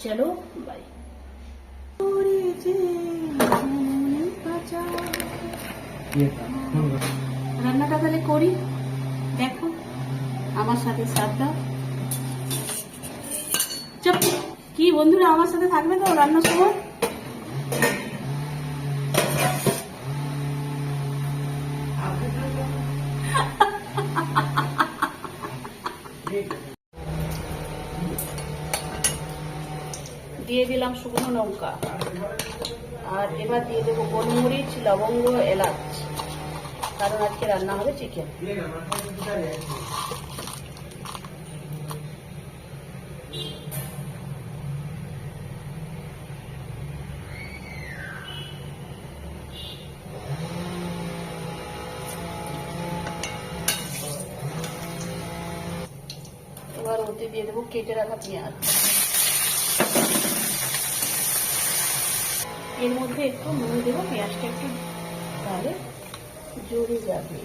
চলো বাই। রান্নাটা তাহলে করি, দেখো আমার সাথে সাথ দাও। চুপ, কি বন্ধুরা আমার সাথে থাকবে তো রান্নার সময়? দিয়ে দিলাম শুকনো লঙ্কা, আর এবার দিয়ে দেবো গোলমরিচ, লবঙ্গ, এলাচ, কারণ আজকে রান্না হবে চিকেন। এবার ওতে দিয়ে দেবো কেটে রাখা পেঁয়াজ। এর মধ্যে একটু নুন দেবো, পেঁয়াজটা একটু তাহলে জড়ে যাবে।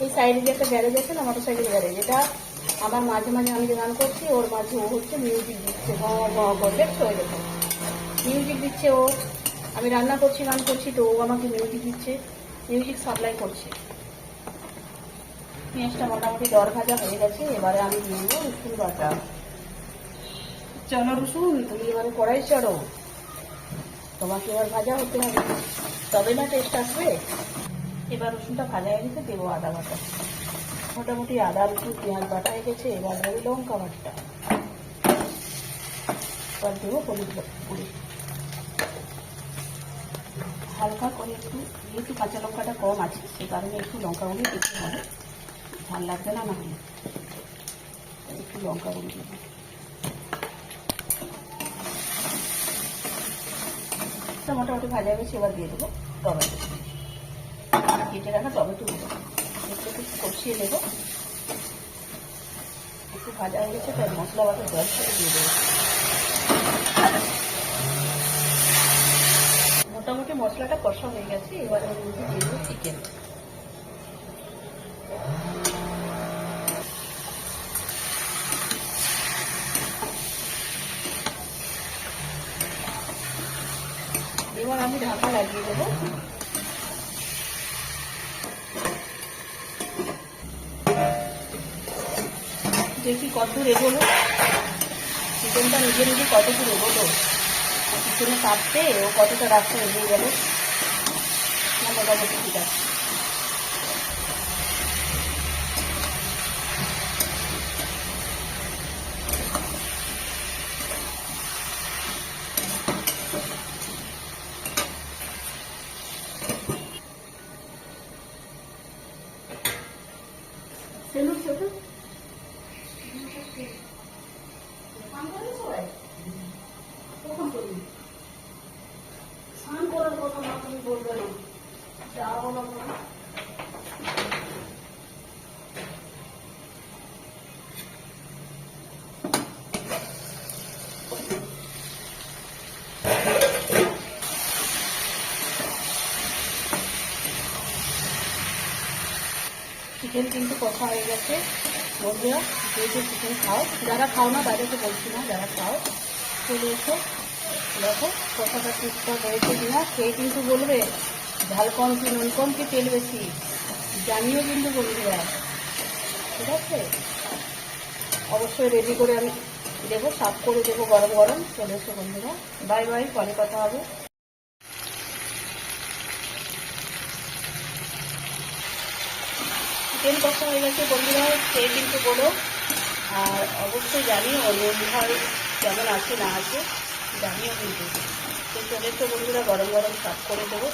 এই সাইডে যে একটা গ্যারেজ আছে না, মোটর সাইকেল গ্যারেজ, এটা আমার মাঝে মাঝে আমি যে গান করছি ওর মাঝে ও হচ্ছে মিউজিক দিচ্ছে, দেখছো ওই দেখো মিউজিক দিচ্ছে ও। আমি রান্না করছি, গান করছি, তো ও আমাকে মিউজিক দিচ্ছে, মিউজিক সাপ্লাই করছে। পেঁয়াজটা মোটামুটি দর ভাজা হয়ে গেছে, এবারে আমি দিয়ে দেবো রসুন বাটা। চলো রসুন, তুমি এবারে কড়াই চড়ো, তোমাকে এবার ভাজা হতে হবে, তবে না টেস্ট আসবে। এবার রসুনটা ভাজা হয়ে গেছে, দেবো আদা বাটা। মোটামুটি আদা রসুন পেঁয়াজ বাটা হয়ে গেছে, এবার দেবো লঙ্কা বাটা, এবার দেবো হলুদ গুঁড়ি হালকা করে একটু, যেহেতু কাঁচা লঙ্কাটা কম আছে সে কারণে একটু লঙ্কা গুঁড়ি দিতে হবে, ঝাল লাগবে না, না হলে একটু লঙ্কা গুঁড়ি দেবো। মোটামুটি ভাজা গেছে, এবার দিয়ে দেবো টমেটো, কেটে রাখা টমেটো দেবো, একটু কষিয়ে নেবো। একটু ভাজা হয়ে গেছে, তাই মশলা বাটা জল করে দিয়ে দেবো। মোটামুটি মশলাটা কষা হয়ে গেছে, এবার ওর মধ্যে দিয়ে দেবো চিকেন। এবার আমি ঢাকা লাগিয়ে দেবো। দেখি কতদূর এগোলো, চিকেনটা নিজে নিজে কতদূর এগোলো, পিছনে কাটতে ও কতটা রাস্তা এগিয়ে গেল, না মোটামুটি ঠিক আছে। স্নান করার কথা না তুমি বলবে না, যাও না। চিকেন কিন্তু কষা হয়ে গেছে বন্ধুরা, যেহেতু চিকেন খাও, যারা খাও না তাদেরকে বলছি না, যারা খাও চলে এসো, দেখো কষাটা ঠিকঠাক হয়েছে কিনা, খেয়ে কিন্তু বলবে ঝাল কম কি নুন কম কি তেল বেশি, জানিও কিন্তু বন্ধুরা, ঠিক আছে? অবশ্যই রেডি করে আমি দেবো, সাফ করে দেবো গরম গরম। চলে এসো বন্ধুরা, বাই বাই, পরে কথা হবে। চিকেন কষা হয়ে গেছে বন্ধুরা, খেয়ে কিন্তু বলো, আর অবশ্যই জানিও অন্যভাবে কেমন আছে না আছে, জানিও কিন্তু। তো চলে এসো বন্ধুরা, গরম গরম সাফ করে দেবো।